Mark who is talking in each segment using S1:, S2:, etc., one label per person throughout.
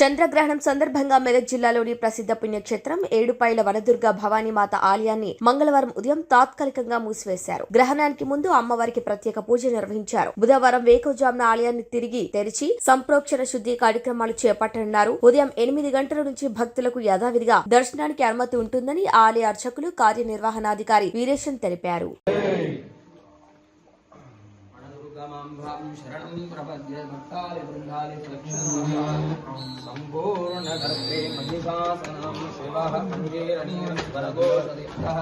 S1: చంద్రగ్రహణం సందర్భంగా మెదక్ జిల్లాలోని ప్రసిద్ధ పుణ్యక్షేత్రం ఏడుపాయల వనదుర్గ భవానీమాత ఆలయాన్ని మంగళవారం ఉదయం తాత్కాలికంగా మూసివేశారు. గ్రహణానికి ముందు అమ్మవారికి ప్రత్యేక పూజ నిర్వహించారు. బుధవారం వేకువజామున ఆలయాన్ని తిరిగి తెరిచి సంప్రోక్షణ శుద్ధి కార్యక్రమాలు చేపట్టనున్నారు. ఉదయం 8 గంటల నుంచి భక్తులకు యథావిధిగా దర్శనానికి అనుమతి ఉంటుందని ఆలయ అర్చకులు కార్యనిర్వహణాధికారి వీరేశన్ తెలిపారు.
S2: शरणं प्रपद्ये भक्तालि वृन्दालि सम्पूर्णकर्त्रे मधुशासनं शिवः अङ्गेरणीरस्वरगोषदिष्टः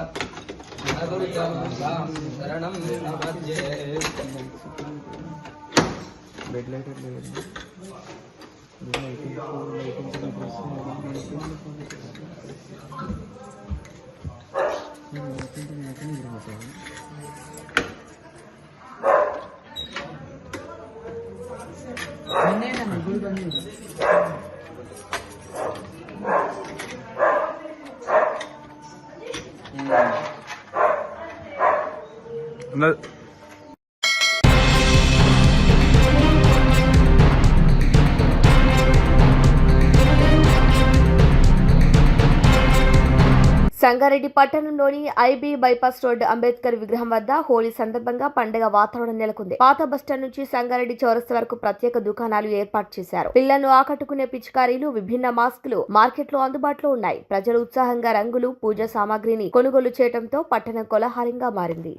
S2: शरणं प्रपद्ये
S1: సంగారెడ్డి పట్టణంలోని ఐబీ బైపాస్ రోడ్ అంబేద్కర్ విగ్రహం వద్ద హోలీ సందర్భంగా పండుగ వాతావరణం నెలకొంది. పాత బస్టాండ్ నుంచి సంగారెడ్డి చౌరస్తా వరకు ప్రత్యేక దుకాణాలు ఏర్పాటు చేశారు. పిల్లలను ఆకట్టుకునే పిచికారీలు, విభిన్న మాస్కులు మార్కెట్లో అందుబాటులో ఉన్నాయి. ప్రజలు ఉత్సాహంగా రంగులు, పూజా సామాగ్రిని కొనుగోలు చేయడంతో పట్టణం కోలాహలంగా మారింది.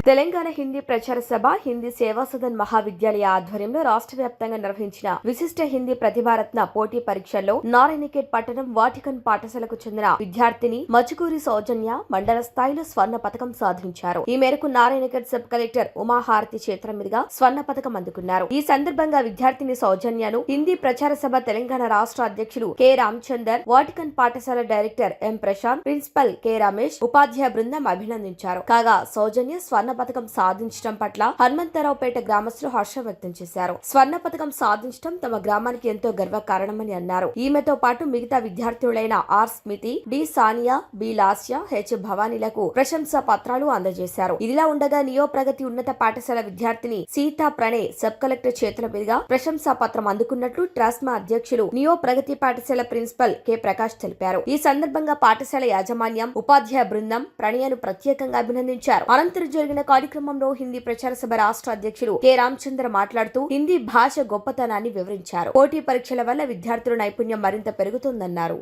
S1: తెలంగాణ హిందీ ప్రచార సభ, హిందీ సేవా సదన్ మహావిద్యాలయ ఆధ్వర్యంలో రాష్ట్ర వ్యాప్తంగా నిర్వహించిన విశిష్ట హిందీ ప్రతిభారత్న పోటీ పరీక్షల్లో నారాయణఖేడ్ పట్టణం వాటికన్ పాఠశాలకు చెందిన విద్యార్థిని మచుకూరి సౌజన్య మండల స్థాయిలో స్వర్ణ పథకం సాధించారు. ఈ మేరకు నారాయణఖేడ్ సబ్ కలెక్టర్ ఉమాహారతి చేతుల మీదుగా స్వర్ణ పథకం అందుకున్నారు. ఈ సందర్భంగా విద్యార్థిని సౌజన్యను హిందీ ప్రచార సభ తెలంగాణ రాష్ట్ర అధ్యక్షులు కె రామచందర్, వాటికన్ పాఠశాల director M Prashanth, principal K Ramesh, ఉపాధ్యాయ బృందం అభినందించారు. కాగా సౌజన్య స్వర్ణ పథకం సాధించడం పట్ల హనుమంతరావుపేట గ్రామస్తులు హర్షం వ్యక్తం చేశారు. స్వర్ణ పథకం సాధించడం తమ గ్రామానికి ఎంతో గర్వకారణమని అన్నారు. ఈమెతో పాటు మిగతా విద్యార్థులైన R Smithi, D Sania, B Lasya, H భవానీలకు ప్రశంసా పత్రాలు అందజేశారు. ఇదిలా ఉండగా నియో ప్రగతి ఉన్నత పాఠశాల విద్యార్థిని సీతా ప్రణయ్ సబ్ కలెక్టర్ చేతుల మీదుగా ప్రశంసా పత్రం అందుకున్నట్లు ట్రాస్మా అధ్యక్షులు నియో ప్రగతి పాఠశాల ప్రిన్సిపల్ కె ప్రకాష్ తెలిపారు. ఈ సందర్భంగా పాఠశాల యాజమాన్యం, ఉపాధ్యాయ బృందం ప్రణయను ప్రత్యేకంగా అభినందించారు. అనంతరం జరిగిన కార్యక్రమంలో హిందీ ప్రచార సభ రాష్ట్ర అధ్యక్షులు కె రామచంద్ర మాట్లాడుతూ హిందీ భాష గొప్పతనాన్ని వివరించారు. పోటీ పరీక్షల వల్ల విద్యార్థుల నైపుణ్యం మరింత పెరుగుతుందన్నారు.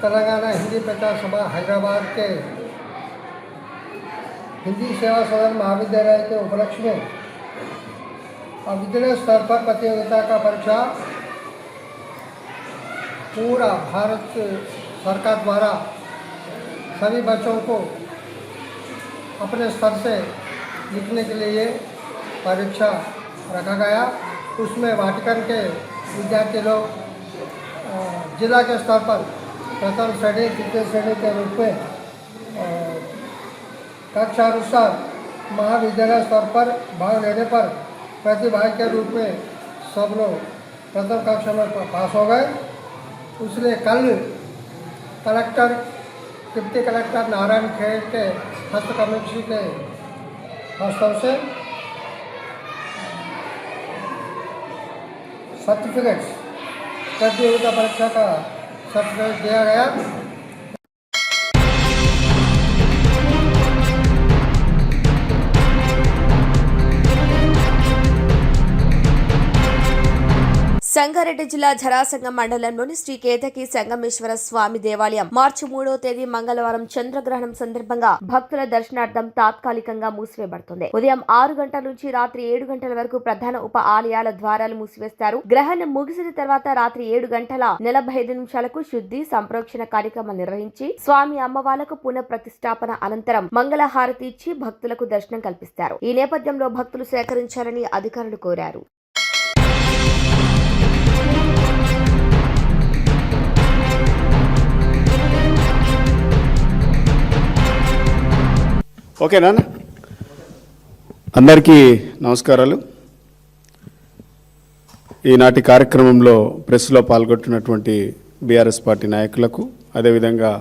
S3: తెలంగాణ హింदी प्रचार सभा हैदराबाद के हिंदी सेवा सदन महाविद्यालय के उपलक्ष्य में विद्यालय स्तर पर प्रतियोगिता का परीक्षा पूरा भारत सरकार द्वारा सभी बच्चों को अपने स्तर से लिखने के लिए परीक्षा रखा गया। उसमें वाटिकन के विद्यार्थी लोग जिला के स्तर पर प्रथम श्रेणी, द्वितीय श्रेणी के रूप में कक्षा अनुसार महाविद्यालय स्तर पर भाग लेने पर प्रतिभागी के रूप में सब लोग प्रथम कक्षा में पास हो गए। उसने कल कलेक्टर डिप्टी कलेक्टर नारायणखेड़ के हस्त कमिश्नरी के हस्तों से सर्टिफिकेट्स प्रतियोगिता परीक्षा का सर्टिफिकेट दिया गया।
S1: సంగారెడ్డి జిల్లా జరాసంగం మండలంలోని శ్రీ కేతకి సంగమేశ్వర స్వామి దేవాలయం మార్చి 3వ తేదీ మంగళవారం చంద్రగ్రహణం సందర్భంగా భక్తుల దర్శనార్థం తాత్కాలికంగా మూసివేయబడుతుంది. ఉదయం 6 గంటల నుంచి రాత్రి 7 గంటల వరకు ప్రధాన ఉప ఆలయాల ద్వారాలు మూసివేస్తారు. గ్రహణం ముగిసిన తర్వాత రాత్రి 7 గంటల 45 నిమిషాలకు శుద్ధి సంప్రోక్షణ కార్యక్రమం నిర్వహించి స్వామి అమ్మవార్లకు పునః ప్రతిష్టాపన అనంతరం మంగళహారతి ఇచ్చి భక్తులకు దర్శనం కల్పిస్తారు. ఈ నేపథ్యంలో భక్తులు సేకరించాలని అధికారులు కోరారు.
S4: ఓకేనా? అందరికీ నమస్కారాలు. ఈనాటి కార్యక్రమంలో ప్రెస్లో పాల్గొంటున్నటువంటి బీఆర్ఎస్ పార్టీ నాయకులకు, అదేవిధంగా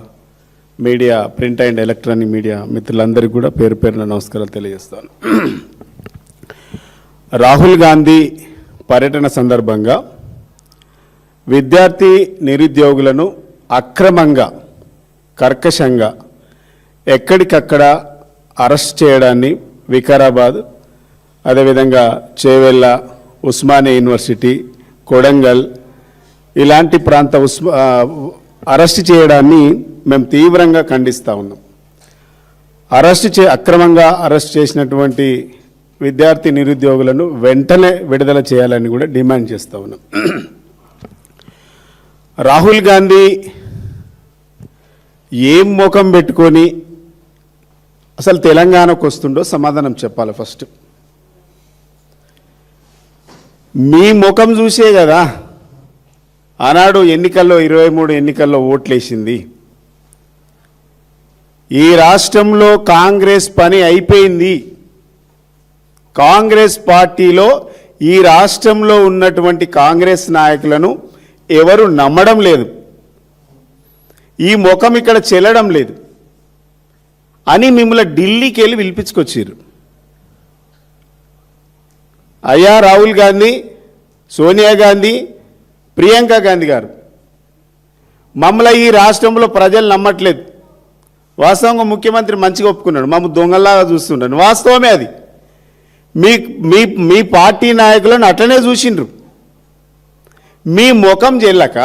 S4: media, print and electronic media మిత్రులందరికీ కూడా పేరు పేరున నమస్కారాలు తెలియజేస్తాను. రాహుల్ గాంధీ పర్యటన సందర్భంగా విద్యార్థి నిరుద్యోగులను అక్రమంగా, కర్కశంగా ఎక్కడికక్కడ అరెస్ట్ చేయడాన్ని వికారాబాద్, అదేవిధంగా చేవెళ్ళ, ఉస్మానియా యూనివర్సిటీ, కొడంగల్ ఇలాంటి ప్రాంత అరెస్ట్ చేయడాన్ని మేము తీవ్రంగా ఖండిస్తూ ఉన్నాం. అక్రమంగా అరెస్ట్ చేసినటువంటి విద్యార్థి నిరుద్యోగులను వెంటనే విడుదల చేయాలని కూడా డిమాండ్ చేస్తూ ఉన్నాం. రాహుల్ గాంధీ ఏం ముఖం పెట్టుకొని అసలు తెలంగాణకు వస్తుండో సమాధానం చెప్పాలి. ఫస్ట్ మీ ముఖం చూసే కదా ఆనాడు ఎన్నికల్లో 23 ఎన్నికల్లో ఓట్లేసింది. ఈ రాష్ట్రంలో కాంగ్రెస్ పని అయిపోయింది. కాంగ్రెస్ పార్టీలో ఈ రాష్ట్రంలో ఉన్నటువంటి కాంగ్రెస్ నాయకులను ఎవరు నమ్మడం లేదు, ఈ ముఖం ఇక్కడ చెల్లడం లేదు అని మిమ్మల్ని ఢిల్లీకి వెళ్ళి పిలిపించుకొచ్చారు. అయ్యా రాహుల్ గాంధీ, సోనియా గాంధీ, ప్రియాంక గాంధీ గారు, మమ్మల్ని ఈ రాష్ట్రంలో ప్రజలు నమ్మట్లేదు. వాస్తవంగా ముఖ్యమంత్రి మంచిగా ఒప్పుకున్నాడు, మమ్మల్ని దొంగల్లాగా చూస్తున్నాడు. వాస్తవమే అది. మీ పార్టీ నాయకులను అట్లనే చూసిండ్రు. మీ ముఖం చెల్లక,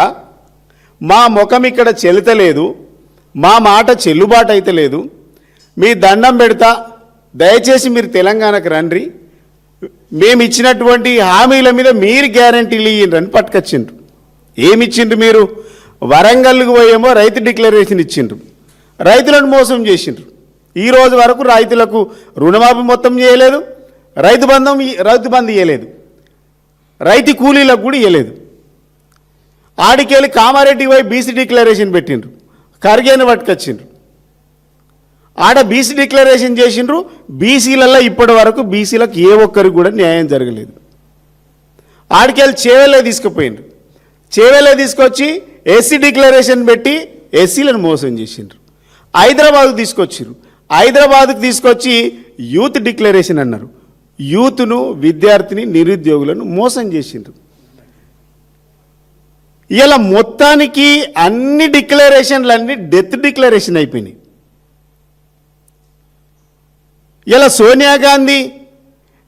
S4: మా ముఖం ఇక్కడ చెల్లుతలేదు, మా మాట చెల్లుబాటు అయితే లేదు, మీ దండం పెడతా, దయచేసి మీరు తెలంగాణకు రండి, మేము ఇచ్చినటువంటి హామీల మీద మీరు గ్యారంటీలు ఇయ్యండి పట్టుకొచ్చిండ్రు. ఏమిచ్చిండ్రు మీరు? వరంగల్కి పోయేమో రైతు డిక్లరేషన్ ఇచ్చిండ్రు, రైతులను మోసం చేసిండ్రు. ఈ రోజు వరకు రైతులకు రుణమాఫీ మొత్తం చేయలేదు, రైతు బంధు ఇవ్వలేదు, రైతు కూలీలకు కూడా ఇవ్వలేదు. ఆడికెళ్ళి కామారెడ్డి పోయి బీసీ డిక్లరేషన్ పెట్టిండ్రు, ఖర్గేని పట్టుకొచ్చిండ్రు. ఆడ బీసీ డిక్లరేషన్ చేసిండ్రు. బీసీలలో ఇప్పటి వరకు బీసీలకు ఏ ఒక్కరికి కూడా న్యాయం జరగలేదు. ఆడికెళ్ళి చేవెళ్ళే తీసుకుపోయిండ్రు, చేవెళ్ళే తీసుకొచ్చి ఎస్సీ డిక్లరేషన్ పెట్టి ఎస్సీలను మోసం చేసిండ్రు. హైదరాబాద్కు తీసుకొచ్చిర్రు, హైదరాబాద్కు తీసుకొచ్చి యూత్ డిక్లరేషన్ అన్నారు. యూత్ను, విద్యార్థిని, నిరుద్యోగులను మోసం చేసిండ్రు. ఇలా మొత్తానికి అన్ని డిక్లరేషన్లన్నీ డెత్ డిక్లరేషన్ అయిపోయినాయి. ఇలా సోనియా గాంధీ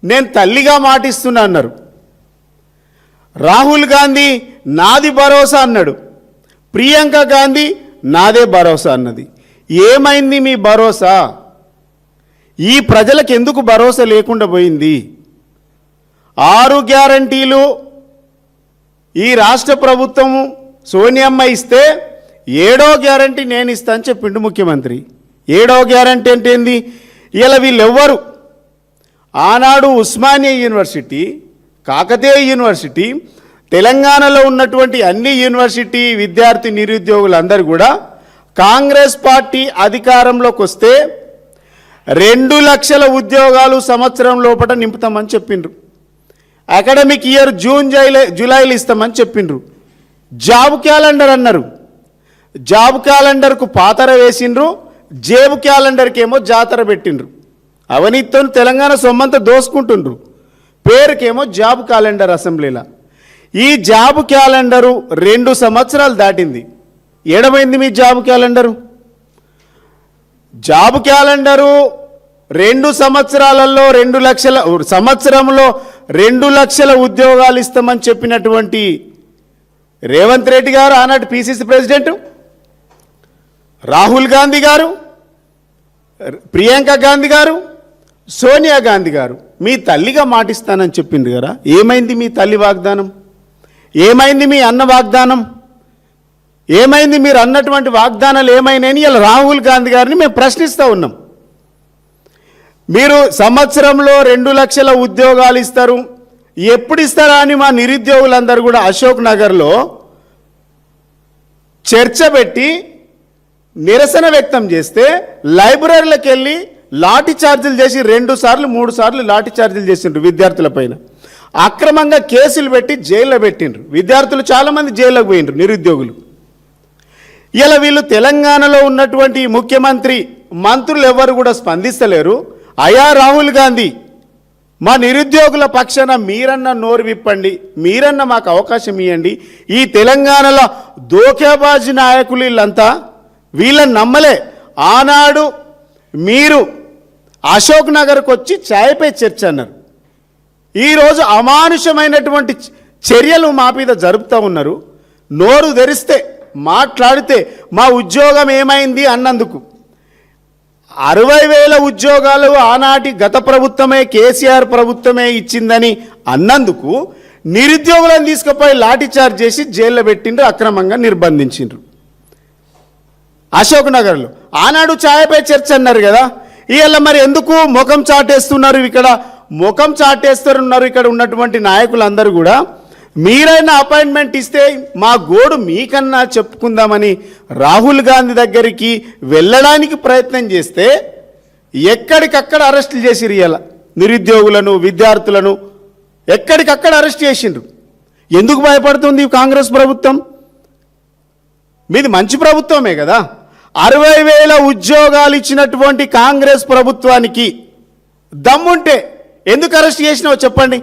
S4: నేను తల్లిగా మాటిస్తున్నా అన్నారు, రాహుల్ గాంధీ నాది భరోసా అన్నాడు, ప్రియాంక గాంధీ నాదే భరోసా అన్నది. ఏమైంది మీ భరోసా? ఈ ప్రజలకు ఎందుకు భరోసా లేకుండా పోయింది? 6 గ్యారంటీలు ఈ రాష్ట్ర ప్రభుత్వం సోనియమ్మ ఇస్తే 7వ గ్యారంటీ నేను ఇస్తా అని చెప్పిండు ముఖ్యమంత్రి. 7వ గ్యారంటీ అంటే ఏంది? ఇలా వీళ్ళెవ్వరు ఆనాడు ఉస్మానియా యూనివర్సిటీ, కాకతీయ యూనివర్సిటీ, తెలంగాణలో ఉన్నటువంటి అన్ని యూనివర్సిటీ విద్యార్థి నిరుద్యోగులందరూ కూడా కాంగ్రెస్ పార్టీ అధికారంలోకి వస్తే 2 లక్షల ఉద్యోగాలు సంవత్సరం లోపల నింపుతామని చెప్పిండ్రు. అకాడమిక్ ఇయర్ జూలైలో ఇస్తామని చెప్పిండ్రు. జాబ్ క్యాలెండర్ అన్నారు, జాబ్ క్యాలెండర్కు పాతర వేసిండ్రు, జేబు క్యాలెండర్కి ఏమో జాతర పెట్టిండ్రు. అవినీతితో తెలంగాణ సొమ్మంతా దోసుకుంటుండ్రు. పేరుకేమో జాబ్ క్యాలెండర్ అసెంబ్లీలో. ఈ జాబ్ క్యాలెండరు 2 సంవత్సరాలు దాటింది. ఏడమైంది మీ జాబ్ క్యాలెండరు? జాబ్ క్యాలెండరు 2 సంవత్సరాలలో 2 లక్షల, సంవత్సరంలో 2 లక్షల ఉద్యోగాలు ఇస్తామని చెప్పినటువంటి రేవంత్ రెడ్డి గారు, ఆనాటి పిసిసి ప్రెసిడెంట్, రాహుల్ గాంధీ గారు, ప్రియాంక గాంధీ గారు, సోనియా గాంధీ గారు మీ తల్లిగా మాటిస్తానని చెప్పింది కదా. ఏమైంది మీ తల్లి వాగ్దానం? ఏమైంది మీ అన్న వాగ్దానం? ఏమైంది మీరు అన్నటువంటి వాగ్దానాలు ఏమైనాయని ఇలా రాహుల్ గాంధీ గారిని మేము ప్రశ్నిస్తూ ఉన్నాం. మీరు సంవత్సరంలో 2 లక్షల ఉద్యోగాలు ఇస్తారు, ఎప్పుడు ఇస్తారా అని మా నిరుద్యోగులందరూ కూడా అశోక్ నగర్లో చర్చ పెట్టి నిరసన వ్యక్తం చేస్తే లైబ్రరీలకు వెళ్ళి లాఠీ చార్జీలు చేసి 2 సార్లు 3 సార్లు లాఠీ చార్జీలు చేసిండ్రు విద్యార్థుల పైన. అక్రమంగా కేసులు పెట్టి జైల్లో పెట్టిండ్రు. విద్యార్థులు చాలామంది జైల్లోకి పోయిండ్రు, నిరుద్యోగులు. ఇలా వీళ్ళు తెలంగాణలో ఉన్నటువంటి ముఖ్యమంత్రి మంత్రులు ఎవరు కూడా స్పందిస్తలేరు. అయా రాహుల్ గాంధీ, మా నిరుద్యోగుల పక్షాన మీరన్న నోరు విప్పండి, మీరన్న మాకు అవకాశం ఇవ్వండి. ఈ తెలంగాణలో దోకేబాజీ నాయకులు వీళ్ళంతా, వీళ్ళని నమ్మలే. ఆనాడు మీరు అశోక్ నగర్కి వచ్చి ఛాయ్పై చర్చ అన్నారు. ఈరోజు అమానుషమైనటువంటి చర్యలు మా మీద జరుపుతూ ఉన్నారు. నోరు తెరిస్తే మాట్లాడితే మా ఉద్యోగం ఏమైంది అన్నందుకు 60,000 ఉద్యోగాలు ఆనాటి గత ప్రభుత్వమే, కేసీఆర్ ప్రభుత్వమే ఇచ్చిందని అన్నందుకు నిరుద్యోగులను తీసుకుపోయి లాఠీచార్జ్ చేసి జైల్లో పెట్టిండ్రు, అక్రమంగా నిర్బంధించిండ్రు అశోక్ నగర్లో. ఆనాడు ఛాయపై చర్చ అన్నారు కదా, ఇవాళ మరి ఎందుకు ముఖం చాటేస్తున్నారు? ఇక్కడ ముఖం చాటేస్తున్నారు ఇక్కడ ఉన్నటువంటి నాయకులందరూ కూడా. మీరైనా అపాయింట్మెంట్ ఇస్తే మా గోడు మీకన్నా చెప్పుకుందామని రాహుల్ గాంధీ దగ్గరికి వెళ్ళడానికి ప్రయత్నం చేస్తే ఎక్కడికక్కడ అరెస్టులు చేసిరు. ఇలా నిరుద్యోగులను, విద్యార్థులను ఎక్కడికక్కడ అరెస్ట్ చేసిండ్రు. ఎందుకు భయపడుతుంది కాంగ్రెస్ ప్రభుత్వం? మీది మంచి ప్రభుత్వమే కదా. 60,000 ఉద్యోగాలు ఇచ్చినటువంటి కాంగ్రెస్ ప్రభుత్వానికి దమ్ముంటే ఎందుకు అరెస్ట్ చేసినావో చెప్పండి.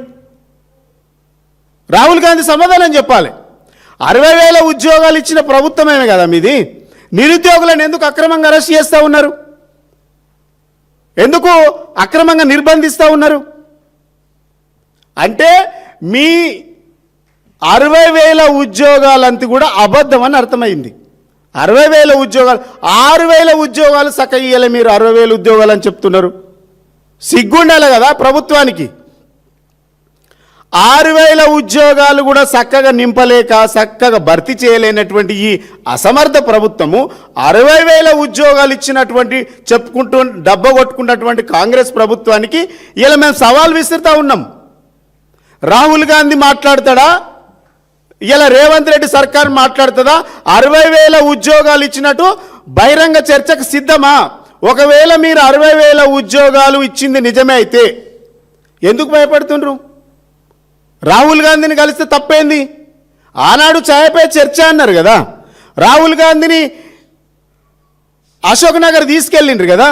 S4: రాహుల్ గాంధీ సమాధానం చెప్పాలి. 60,000 ఉద్యోగాలు ఇచ్చిన ప్రభుత్వమే కదా మీది. నిరుద్యోగులను ఎందుకు అక్రమంగా అరెస్ట్ చేస్తూ ఉన్నారు? ఎందుకు అక్రమంగా నిర్బంధిస్తూ ఉన్నారు? అంటే మీ 60,000 ఉద్యోగాలంతా కూడా అబద్ధం అని అర్థమైంది. 60,000 ఉద్యోగాలు, 6,000 ఉద్యోగాలు చక్కగా ఇయ్యాలి. మీరు 60,000 ఉద్యోగాలు అని చెప్తున్నారు. సిగ్గుండాలి కదా ప్రభుత్వానికి. 6,000 ఉద్యోగాలు కూడా చక్కగా నింపలేక, చక్కగా భర్తీ చేయలేనటువంటి ఈ అసమర్థ ప్రభుత్వము 60,000 ఉద్యోగాలు ఇచ్చినటువంటి చెప్పుకుంటూ డబ్బ కొట్టుకున్నటువంటి కాంగ్రెస్ ప్రభుత్వానికి ఇలా మేము సవాల్ విసురుతూ ఉన్నాం. రాహుల్ గాంధీ మాట్లాడతాడా? ఇలా రేవంత్ రెడ్డి సర్కార్ మాట్లాడుతుందా? 60,000 ఉద్యోగాలు ఇచ్చినట్టు బహిరంగ చర్చకు సిద్ధమా? ఒకవేళ మీరు 60,000 ఉద్యోగాలు ఇచ్చింది నిజమే అయితే ఎందుకు భయపడుతుండ్రు? రాహుల్ గాంధీని కలిస్తే తప్పేంది? ఆనాడు ఛాయపై చర్చ అన్నారు కదా, రాహుల్ గాంధీని అశోక్ నగర్ తీసుకెళ్ళిండ్రు కదా.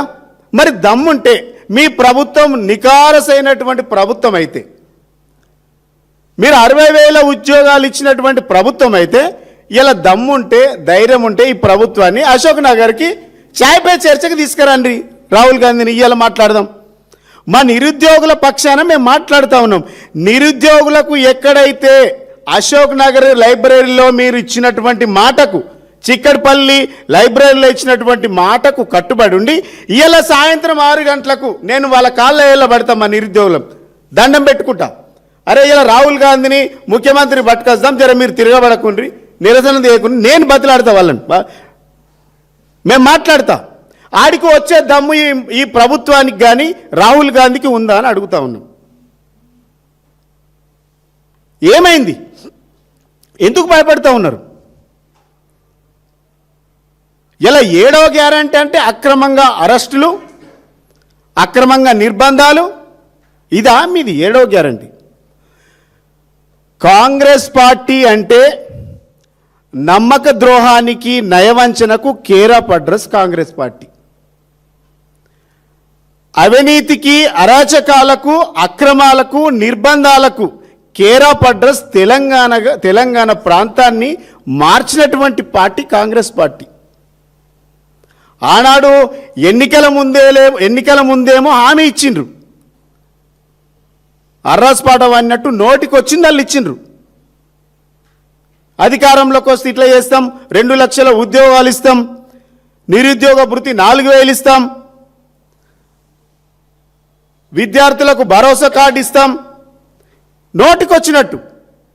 S4: మరి దమ్ముంటే మీ ప్రభుత్వం నికారసైనటువంటి ప్రభుత్వం అయితే, మీరు 60,000 ఉద్యోగాలు ఇచ్చినటువంటి ప్రభుత్వం అయితే, ఇలా దమ్ముంటే, ధైర్యం ఉంటే ఈ ప్రభుత్వాన్ని అశోక్ నగర్కి ఛాయ్పై చర్చకు తీసుకురండి. రాహుల్ గాంధీని ఇవాళ మాట్లాడదాం. మా నిరుద్యోగుల పక్షాన మేము మాట్లాడుతూ ఉన్నాం. నిరుద్యోగులకు ఎక్కడైతే అశోక్ నగర్ లైబ్రరీలో మీరు ఇచ్చినటువంటి మాటకు, చిక్కడపల్లి లైబ్రరీలో ఇచ్చినటువంటి మాటకు కట్టుబడి ఉండి ఇవాళ సాయంత్రం 6 గంటలకు నేను వాళ్ళ కాళ్ళ ఏళ్ళ పడతాం. మా నిరుద్యోగులం దండం పెట్టుకుంటా, అరే ఇలా రాహుల్ గాంధీని ముఖ్యమంత్రి పట్టుకొస్తాం, జర మీరు తిరగబడకుండ్రి, నిరసన చేయకుండా నేను బతిలాడతా వాళ్ళని, మేము మాట్లాడతా. ఆడికి వచ్చే దమ్ము ఈ ప్రభుత్వానికి కానీ రాహుల్ గాంధీకి ఉందా అని అడుగుతా ఉన్నాం. ఏమైంది? ఎందుకు భయపడుతూ ఉన్నారు? ఇలా 7వ గ్యారంటీ అంటే అక్రమంగా అరెస్టులు, అక్రమంగా నిర్బంధాలు, ఇదా మీది 7వ గ్యారంటీ? కాంగ్రెస్ పార్టీ అంటే నమ్మక ద్రోహానికి, నయవంచనకు care of address Congress party. అవినీతికి, అరాచకాలకు, అక్రమాలకు, నిర్బంధాలకు కేర్ ఆఫ్ అడ్రస్ తెలంగాణ ప్రాంతాన్ని మార్చినటువంటి పార్టీ కాంగ్రెస్ పార్టీ. ఆనాడు ఎన్నికల ముందేమో హామీ ఇచ్చిండ్రు, అర్రాస్పాట అన్నట్టు నోటికి వచ్చింది వాళ్ళు ఇచ్చిండ్రు. అధికారంలోకి వస్తే ఇట్లా చేస్తాం, 2 లక్షల ఉద్యోగాలు ఇస్తాం, నిరుద్యోగ భృతి 4,000 ఇస్తాం, విద్యార్థులకు భరోసా కార్డు ఇస్తాం, నోటికొచ్చినట్టు.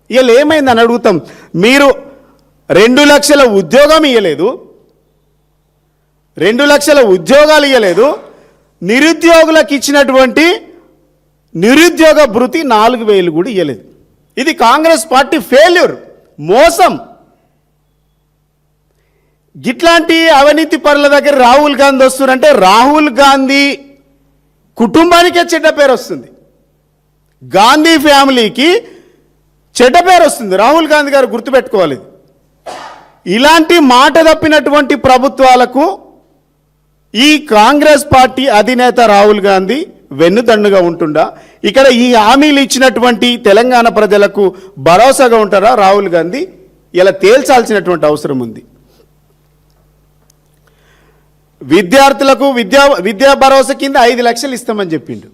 S4: ఇలా ఏమైందని అడుగుతాం. మీరు 2 లక్షల ఉద్యోగం ఇవ్వలేదు, 2 లక్షల ఉద్యోగాలు ఇవ్వలేదు, నిరుద్యోగులకు ఇచ్చినటువంటి నిరుద్యోగ భృతి 4,000 కూడా ఇవ్వలేదు. ఇది కాంగ్రెస్ పార్టీ ఫెయిల్యూర్, మోసం. ఇట్లాంటి అవినీతి పరుల దగ్గర రాహుల్ గాంధీ వస్తున్నారంటే రాహుల్ గాంధీ కుటుంబానికే చెడ్డ పేరు వస్తుంది, గాంధీ ఫ్యామిలీకి చెడ్డ పేరు వస్తుంది. రాహుల్ గాంధీ గారు గుర్తుపెట్టుకోవాలి. ఇలాంటి మాట తప్పినటువంటి ప్రభుత్వాలకు ఈ కాంగ్రెస్ పార్టీ అధినేత రాహుల్ గాంధీ వెన్నుదన్నుగా ఉంటుండా? ఇక్కడ ఈ హామీలు ఇచ్చినటువంటి తెలంగాణ ప్రజలకు భరోసాగా ఉంటారా రాహుల్ గాంధీ? ఇలా తేల్చాల్సినటువంటి అవసరం ఉంది. విద్యార్థులకు విద్యా భరోసా కింద 5 లక్షలు ఇస్తామని చెప్పిండు.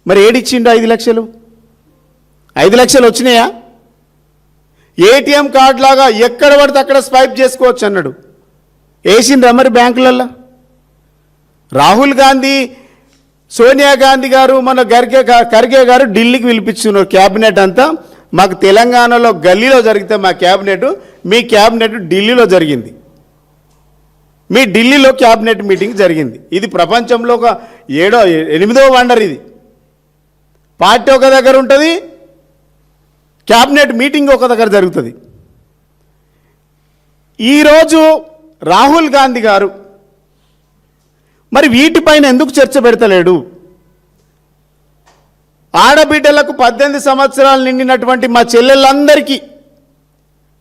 S4: మరి ఏడిచ్చిండు 5 లక్షలు? 5 లక్షలు వచ్చినాయా? ఏటీఎం కార్డు లాగా ఎక్కడ పడితే అక్కడ స్వైప్ చేసుకోవచ్చు అన్నాడు. వేసిండ్రా మరి బ్యాంకులల్లో? రాహుల్ గాంధీ, సోనియా గాంధీ గారు, మన ఖర్గే గారు ఢిల్లీకి పిలిపించున్నారు క్యాబినెట్ అంతా. మాకు తెలంగాణలో గల్లీలో జరిగితే మా క్యాబినెట్, మీ క్యాబినెట్ ఢిల్లీలో జరిగింది. మీ ఢిల్లీలో క్యాబినెట్ మీటింగ్ జరిగింది. ఇది ప్రపంచంలో ఒక 8వ వండర్. ఇది పార్టీ ఒక దగ్గర ఉంటుంది, క్యాబినెట్ మీటింగ్ ఒక దగ్గర జరుగుతుంది. ఈరోజు రాహుల్ గాంధీ గారు మరి వీటిపైన ఎందుకు చర్చ పెడతలేడు? ఆడబిడ్డలకు 18 సంవత్సరాలు నిండినటువంటి మా చెల్లెళ్ళందరికీ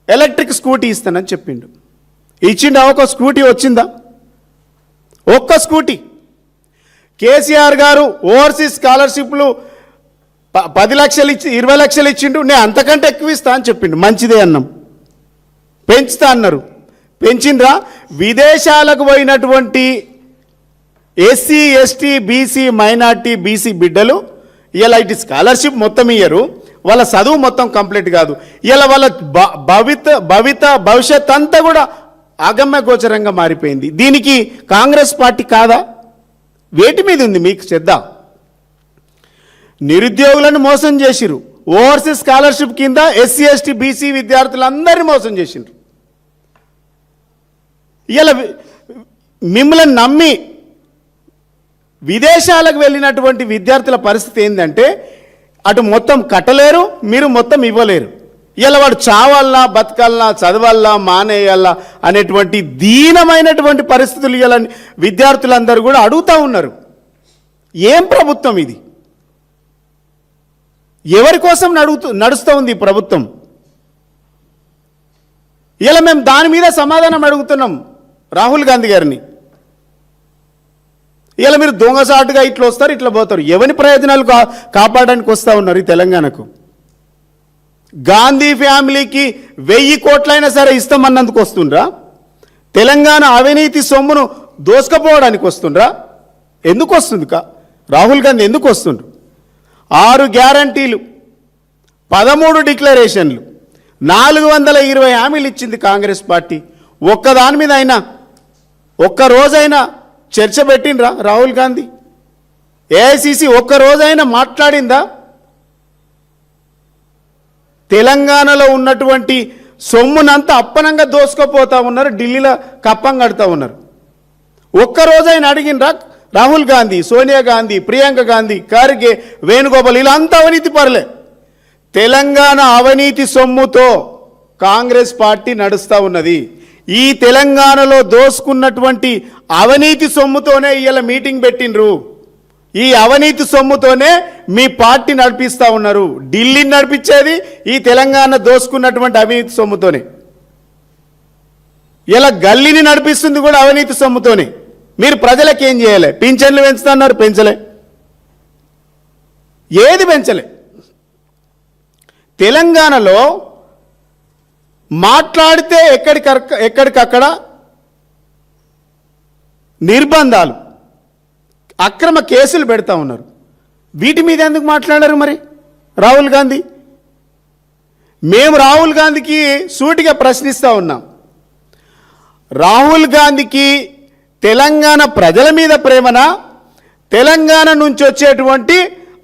S4: ఎలక్ట్రిక్ స్కూటీ ఇస్తానని చెప్పిండు. ఇచ్చిండా? ఒక స్కూటీ వచ్చిందా? ఒక్క స్కూటీ. కేసీఆర్ గారు ఓవర్సీస్ స్కాలర్షిప్లు 10 లక్షలు ఇచ్చి 20 లక్షలు ఇచ్చిండు. నేను అంతకంటే ఎక్కువ ఇస్తా అని చెప్పిండు. మంచిదే అన్నాం. పెంచుతా అన్నారు, పెంచిండ్రా? విదేశాలకు పోయినటువంటి SC, ST, BC, minority, BC బిడ్డలు ఇలా ఇటు స్కాలర్షిప్ మొత్తం ఇయ్యరు, వాళ్ళ చదువు మొత్తం కంప్లీట్ కాదు. ఇలా వాళ్ళ భవిష్యత్ అంతా కూడా అగమ్య గోచరంగా మారిపోయింది. దీనికి కాంగ్రెస్ పార్టీ కాదా? వేటి మీద ఉంది మీకు శ్రద్ధ? నిరుద్యోగులను మోసం చేసిరు. ఓవర్సీస్ స్కాలర్షిప్ కింద ఎస్సీ, ఎస్టీ, బీసీ విద్యార్థులందరినీ మోసం చేసిండ్రు. ఇలా మిమ్మల్ని నమ్మి విదేశాలకు వెళ్ళినటువంటి విద్యార్థుల పరిస్థితి ఏంటంటే అటు మొత్తం కట్టలేరు, మీరు మొత్తం ఇవ్వలేరు. ఇలా వాడు చావాలన్నా, బతకాలన్నా, చదవాలన్నా, మానేయాలా అనేటువంటి దీనమైనటువంటి పరిస్థితులు ఇలా విద్యార్థులందరూ కూడా అడుగుతూ ఉన్నారు. ఏం ప్రభుత్వం ఇది? ఎవరి కోసం నడుస్తూ ఉంది ఈ ప్రభుత్వం? ఇలా మేము దాని మీద సమాధానం అడుగుతున్నాం రాహుల్ గాంధీ గారిని. ఇలా మీరు దొంగసాటుగా ఇట్లా వస్తారు, ఇట్లా పోతారు. ఎవరి ప్రయోజనాలు కాపాడడానికి వస్తూ ఉన్నారు ఈ తెలంగాణకు? గాంధీ ఫ్యామిలీకి 1000 కోట్లైనా సరే ఇస్తామన్నందుకు వస్తుండ్రా? తెలంగాణ అవినీతి సొమ్మును దోసుకపోవడానికి వస్తుండ్రా? ఎందుకు వస్తుంది రాహుల్ గాంధీ ఎందుకు వస్తుండ్రు? 6 గ్యారంటీలు, 13 డిక్లరేషన్లు, 420 హామీలు ఇచ్చింది కాంగ్రెస్ పార్టీ. ఒక్కదాని మీద అయినా ఒక్కరోజైనా చర్చ పెట్టిండ్రా రాహుల్ గాంధీ? ఏఐసిసి ఒక్కరోజైనా మాట్లాడిందా? తెలంగాణలో ఉన్నటువంటి సొమ్మునంతా అప్పనంగా దోసుకుపోతా ఉన్నారు, ఢిల్లీలో కప్పం కడుతూ ఉన్నారు. ఒక్కరోజైనా అడిగినరా రాహుల్ గాంధీ, సోనియా గాంధీ, ప్రియాంక గాంధీ, ఖర్గే, వేణుగోపాల్ ఇలా అంతా అవినీతి పరులే. తెలంగాణ అవినీతి సొమ్ముతో కాంగ్రెస్ పార్టీ నడుస్తూ ఉన్నది. ఈ తెలంగాణలో దోసుకున్నటువంటి అవినీతి సొమ్ముతోనే ఇలా మీటింగ్ పెట్టిండ్రు. ఈ అవినీతి సొమ్ముతోనే మీ పార్టీ నడిపిస్తూ ఉన్నారు. ఢిల్లీని నడిపించేది ఈ తెలంగాణ దోసుకున్నటువంటి అవినీతి సొమ్ముతోనే. ఇలా గల్లీని నడిపిస్తుంది కూడా అవినీతి సొమ్ముతోనే. మీరు ప్రజలకు ఏం చేయాలి? పింఛన్లు పెంచుతున్నారు, పెంచలే. ఏది పెంచలే. తెలంగాణలో మాట్లాడితే ఎక్కడికక్కడ నిర్బంధాలు, అక్రమ కేసులు పెడతా ఉన్నారు. వీటి మీద ఎందుకు మాట్లాడారు మరి రాహుల్ గాంధీ? మేము రాహుల్ గాంధీకి సూటిగా ప్రశ్నిస్తూ ఉన్నాం. రాహుల్ గాంధీకి తెలంగాణ ప్రజల మీద ప్రేమనా, తెలంగాణ నుంచి వచ్చేటువంటి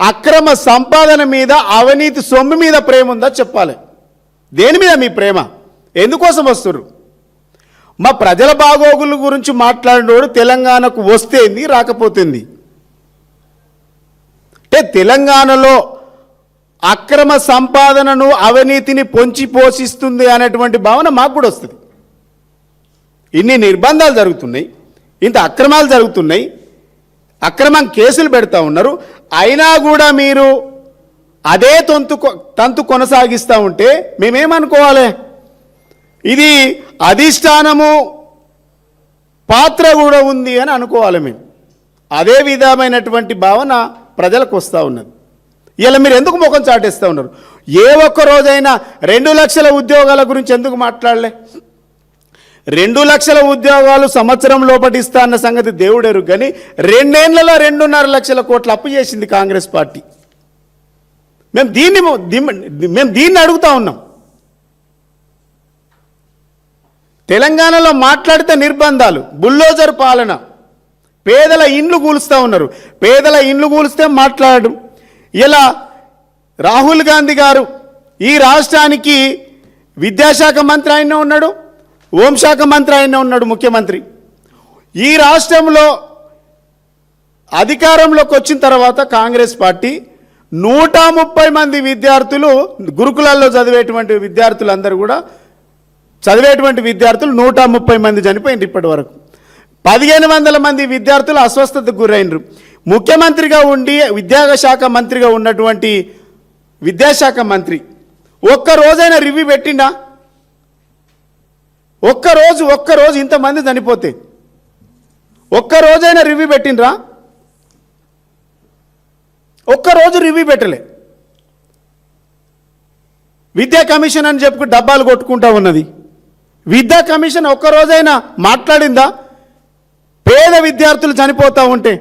S4: అక్రమ సంపాదన మీద, అవినీతి సొమ్ము మీద ప్రేమ ఉందా చెప్పాలి. దేని మీద మీ ప్రేమ? ఎందుకోసం వస్తున్నారు? మా ప్రజల బాగోగుల గురించి మాట్లాడినోడు తెలంగాణకు వస్తేంది, రాకపోతుంది. అంటే తెలంగాణలో అక్రమ సంపాదనను, అవినీతిని పొంచి పోషిస్తుంది అనేటువంటి భావన మాకు కూడా వస్తుంది. ఇన్ని నిర్బంధాలు జరుగుతున్నాయి, ఇంత అక్రమాలు జరుగుతున్నాయి. అక్రమం కేసులు పెడతా ఉన్నారు. అయినా కూడా మీరు అదే తంతు కొనసాగిస్తూ ఉంటే మేమేమనుకోవాలి? ఇది అధిష్టానము పాత్ర కూడా ఉంది అని అనుకోవాలి మేము. అదే విధమైనటువంటి భావన ప్రజలకు వస్తూ ఉన్నది. ఇలా మీరు ఎందుకు ముఖం చాటేస్తూ ఉన్నారు? ఏ ఒక్క రోజైనా 2 లక్షల ఉద్యోగాల గురించి ఎందుకు మాట్లాడలే? 2 లక్షల ఉద్యోగాలు సంవత్సరం లోపటి ఇస్తా అన్న సంగతి దేవుడెరు. కానీ 2 ఏళ్లలో 2.5 లక్షల కోట్ల అప్పు చేసింది కాంగ్రెస్ పార్టీ. మేము దీన్ని అడుగుతా ఉన్నాం. తెలంగాణలో మాట్లాడితే నిర్బంధాలు, బుల్డోజర్ పాలన, పేదల ఇండ్లు కూలుస్తూ ఉన్నారు. పేదల ఇండ్లు కూలిస్తే మాట్లాడు. ఇలా రాహుల్ గాంధీ గారు ఈ రాష్ట్రానికి విద్యాశాఖ మంత్రి ఆయన ఉన్నాడు, హోంశాఖ మంత్రి ఆయన ఉన్నాడు, ముఖ్యమంత్రి. ఈ రాష్ట్రంలో అధికారంలోకి వచ్చిన తర్వాత కాంగ్రెస్ పార్టీ 130 మంది విద్యార్థులు, గురుకులాల్లో చదివేటువంటి విద్యార్థులందరూ కూడా చదివేటువంటి విద్యార్థులు 130 మంది చనిపోయింది ఇప్పటి వరకు. 1500 మంది విద్యార్థులు అస్వస్థతకు గురైనరు. ముఖ్యమంత్రిగా ఉండి విద్యాశాఖ మంత్రిగా ఉన్నటువంటి విద్యాశాఖ మంత్రి ఒక్క రోజైనా రివ్యూ పెట్టిండా? ఒక్కరోజు ఇంతమంది చనిపోతే ఒక్క రోజైనా రివ్యూ పెట్టిండ్రా? ఒక్కరోజు రివ్యూ పెట్టలే. విద్యా కమిషన్ అని చెప్పుకు డబ్బాలు కొట్టుకుంటా ఉన్నది. విద్యా కమిషన్ ఒక్కరోజైనా మాట్లాడిందా? పేద విద్యార్థులు చనిపోతూ ఉంటే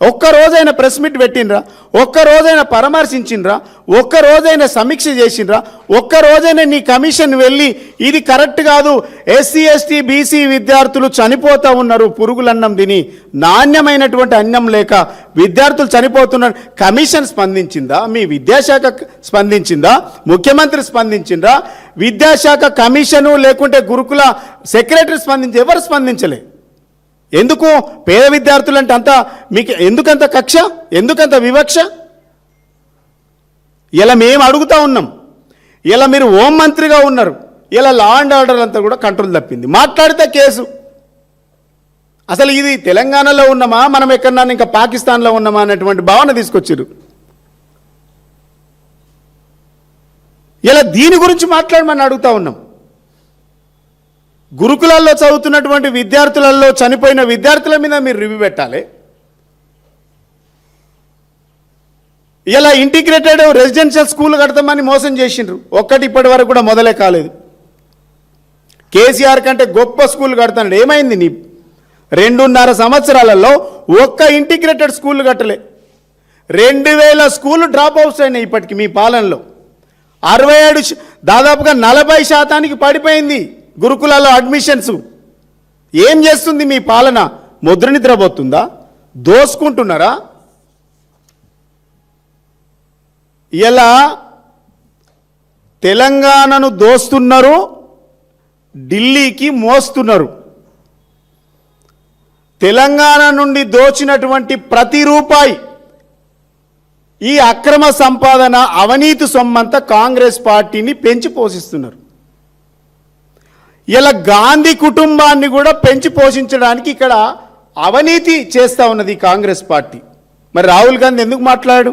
S4: ఒక్కరోజైనా ప్రెస్ మీట్ పెట్టినరా? ఒక్కరోజైనా పరామర్శించిండ్రా? ఒక్కరోజైనా సమీక్ష చేసిండ్రా? ఒక్కరోజైనా నీ కమిషన్ వెళ్ళి ఇది కరెక్ట్ కాదు, ఎస్సీ ఎస్టీ బీసీ విద్యార్థులు చనిపోతూ ఉన్నారు, పురుగులన్నం తిని నాణ్యమైనటువంటి అన్నం లేక విద్యార్థులు చనిపోతున్నారు, కమిషన్ స్పందించిందా? మీ విద్యాశాఖ స్పందించిందా? ముఖ్యమంత్రి స్పందించిందా? విద్యాశాఖ కమిషను లేకుంటే గురుకుల సెక్రటరీ స్పందించి ఎవరు స్పందించలే. ఎందుకు? పేద విద్యార్థులు అంటే అంత మీకు ఎందుకంత కక్ష, ఎందుకంత వివక్ష? ఇలా మేము అడుగుతూ ఉన్నాం. ఇలా మీరు హోం మంత్రిగా ఉన్నారు, ఇలా లా అండ్ ఆర్డర్ అంతా కూడా కంట్రోల్ తప్పింది. మాట్లాడితే కేసు. అసలు ఇది తెలంగాణలో ఉన్నామా, మనం ఎక్కడన్నా ఇంకా పాకిస్తాన్లో ఉన్నామా అనేటువంటి భావన తీసుకొచ్చారు. ఇలా దీని గురించి మాట్లాడమని అడుగుతూ ఉన్నాం. గురుకులాల్లో చదువుతున్నటువంటి విద్యార్థులలో చనిపోయిన విద్యార్థుల మీద మీరు రివ్యూ పెట్టాలి. ఇలా ఇంటిగ్రేటెడ్ రెసిడెన్షియల్ స్కూల్ కడతామని మోసం చేసిండ్రు. ఒక్కటి ఇప్పటి వరకు కూడా మొదలే కాలేదు. కేసీఆర్ కంటే గొప్ప స్కూల్ కడతాడు. ఏమైంది? నీ 2.5 సంవత్సరాలలో ఒక్క ఇంటిగ్రేటెడ్ స్కూల్ కట్టలే. 2000 స్కూళ్ళు డ్రాప్ అవుట్స్ అయినాయి ఇప్పటికి మీ పాలనలో. 67 దాదాపుగా 40% పడిపోయింది గురుకులాల్లో అడ్మిషన్స్. ఏం చేస్తుంది మీ పాలన? ముద్ర నిద్రపోతుందా? దోసుకుంటున్నారా? ఇలా తెలంగాణను దోస్తున్నారు, ఢిల్లీకి మోస్తున్నారు. తెలంగాణ నుండి దోచినటువంటి ప్రతి రూపాయి ఈ అక్రమ సంపాదన, అవినీతి సొమ్మంతా కాంగ్రెస్ పార్టీని పెంచి పోషిస్తున్నారు. ఇలా గాంధీ కుటుంబాన్ని కూడా పెంచి పోషించడానికి ఇక్కడ అవినీతి చేస్తూ ఉన్నది కాంగ్రెస్ పార్టీ. మరి రాహుల్ గాంధీ ఎందుకు మాట్లాడు?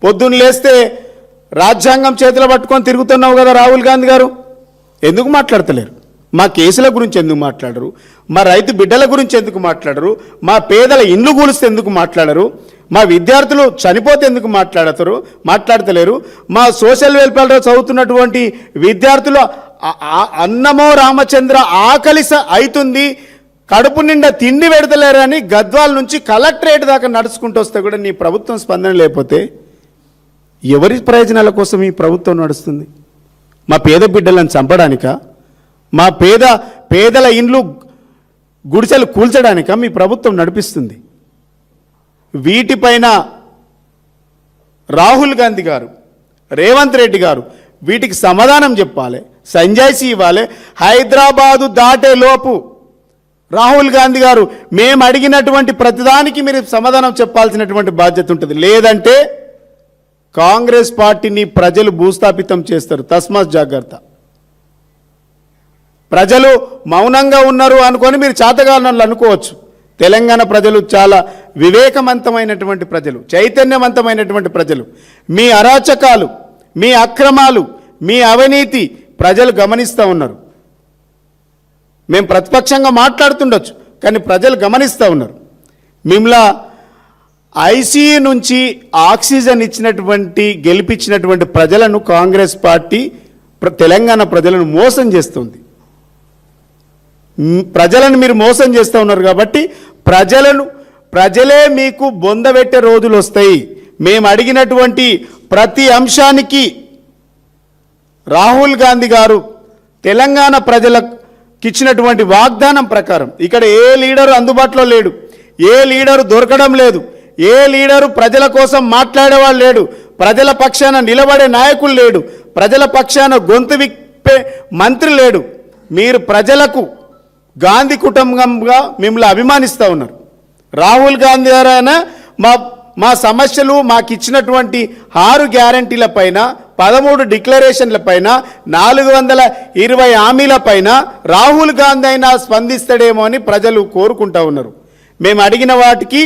S4: పొద్దున్న లేస్తే రాజ్యాంగం చేతిలో పట్టుకొని తిరుగుతున్నావు కదా రాహుల్ గాంధీ గారు, ఎందుకు మాట్లాడతలేరు? మా కేసుల గురించి ఎందుకు మాట్లాడరు? మా రైతు బిడ్డల గురించి ఎందుకు మాట్లాడరు? మా పేదల ఇండ్లు కూలిస్తే ఎందుకు మాట్లాడరు? మా విద్యార్థులు చనిపోతే ఎందుకు మాట్లాడతలేరు? మా సోషల్ వెల్ఫేర్లో చదువుతున్నటువంటి విద్యార్థులు అన్నమో రామచంద్ర ఆకలి అవుతుంది, కడుపు నిండా తిండి పెడతలేరని గద్వాల నుంచి కలెక్టరేట్ దాకా నడుచుకుంటూ వస్తే కూడా నీ ప్రభుత్వం స్పందన లేకపోతే ఎవరి ప్రయోజనాల కోసం ఈ ప్రభుత్వం నడుస్తుంది? మా పేద బిడ్డలను చంపడానికా? మా పేదల ఇండ్లు గుడిసెలు కూల్చడానికా మీ ప్రభుత్వం నడిపిస్తుంది? వీటిపైన రాహుల్ గాంధీ గారు, రేవంత్ రెడ్డి గారు వీటికి సమాధానం చెప్పాలి, సంజాయిషీ ఇవ్వాలి. హైదరాబాదు దాటే లోపు రాహుల్ గాంధీ గారు మేము అడిగినటువంటి ప్రతిదానికి మీరు సమాధానం చెప్పాల్సినటువంటి బాధ్యత ఉంటుంది. లేదంటే కాంగ్రెస్ పార్టీని ప్రజలు భూస్థాపితం చేస్తారు. తస్మాత్ జాగ్రత్త. ప్రజలు మౌనంగా ఉన్నారు అనుకొని మీరు చాతగానలు అనుకోవచ్చు, తెలంగాణ ప్రజలు చాలా వివేకవంతమైనటువంటి ప్రజలు, చైతన్యవంతమైనటువంటి ప్రజలు. మీ అరాచకాలు, మీ అక్రమాలు, మీ అవినీతి ప్రజలు గమనిస్తూ ఉన్నారు. మేము ప్రతిపక్షంగా మాట్లాడుతుండొచ్చు, కానీ ప్రజలు గమనిస్తూ ఉన్నారు. మిమ్లా ఐసీయూ నుంచి ఆక్సిజన్ ఇచ్చినటువంటి, గెలిపించినటువంటి ప్రజలను కాంగ్రెస్ పార్టీ తెలంగాణ ప్రజలను మోసం చేస్తుంది. ప్రజలను మీరు మోసం చేస్తూ ఉన్నారు కాబట్టి ప్రజలే మీకు బొందబెట్టే రోజులు వస్తాయి. మేము అడిగినటువంటి ప్రతి అంశానికి రాహుల్ గాంధీ గారు తెలంగాణ ప్రజలకు ఇచ్చినటువంటి వాగ్దానం ప్రకారం ఇక్కడ ఏ లీడరు అందుబాటులో లేడు, ఏ లీడరు దొరకడం లేదు, ఏ లీడరు ప్రజల కోసం మాట్లాడేవాళ్ళు లేడు, ప్రజల పక్షాన నిలబడే నాయకులు లేడు, ప్రజల పక్షాన గొంతు విప్పే మంత్రి లేడు. మీరు ప్రజలకు గాంధీ కుటుంబంగా మిమ్మల్ని అభిమానిస్తూ ఉన్నారు. రాహుల్ గాంధీ గారైనా మా సమస్యలు, మాకు ఇచ్చినటువంటి 6 గ్యారంటీల పైన, 13 డిక్లరేషన్ల పైన, 420 హామీల పైన రాహుల్ గాంధీ అయినా స్పందిస్తాడేమో అని ప్రజలు కోరుకుంటా ఉన్నారు. మేము అడిగిన వాటికి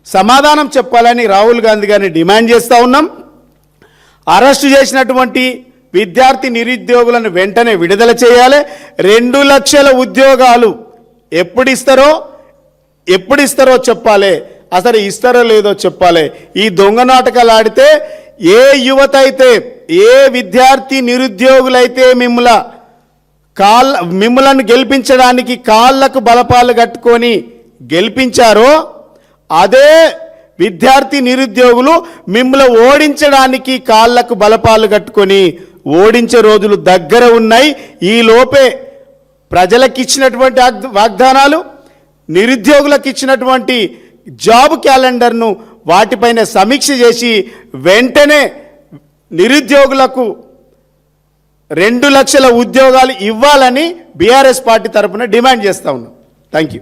S4: సమాధానం చెప్పాలని రాహుల్ గాంధీ గారిని డిమాండ్ చేస్తూ ఉన్నాం. అరెస్టు చేసినటువంటి విద్యార్థి నిరుద్యోగులను వెంటనే విడుదల చేయాలి. 2 లక్షల ఉద్యోగాలు ఎప్పుడు ఇస్తారో చెప్పాలి. అసలు ఇస్తారో లేదో చెప్పాలి. ఈ దొంగ నాటకాలు ఆడితే ఏ యువత అయితే, ఏ విద్యార్థి నిరుద్యోగులైతే మిమ్మలను గెలిపించడానికి కాళ్ళకు బలపాలు కట్టుకొని గెలిపించారో అదే విద్యార్థి నిరుద్యోగులు మిమ్మల్ని ఓడించడానికి కాళ్ళకు బలపాలు కట్టుకొని ఓడించే రోజులు దగ్గర ఉన్నాయి. ఈ లోపే ప్రజలకు ఇచ్చినటువంటి వాగ్దానాలు, నిరుద్యోగులకు ఇచ్చినటువంటి జాబ్ క్యాలెండర్ను వాటిపైన సమీక్ష చేసి వెంటనే నిరుద్యోగులకు 2 లక్షల ఉద్యోగాలు ఇవ్వాలని బీఆర్ఎస్ పార్టీ తరఫున డిమాండ్ చేస్తూ ఉన్నాం. Thank you.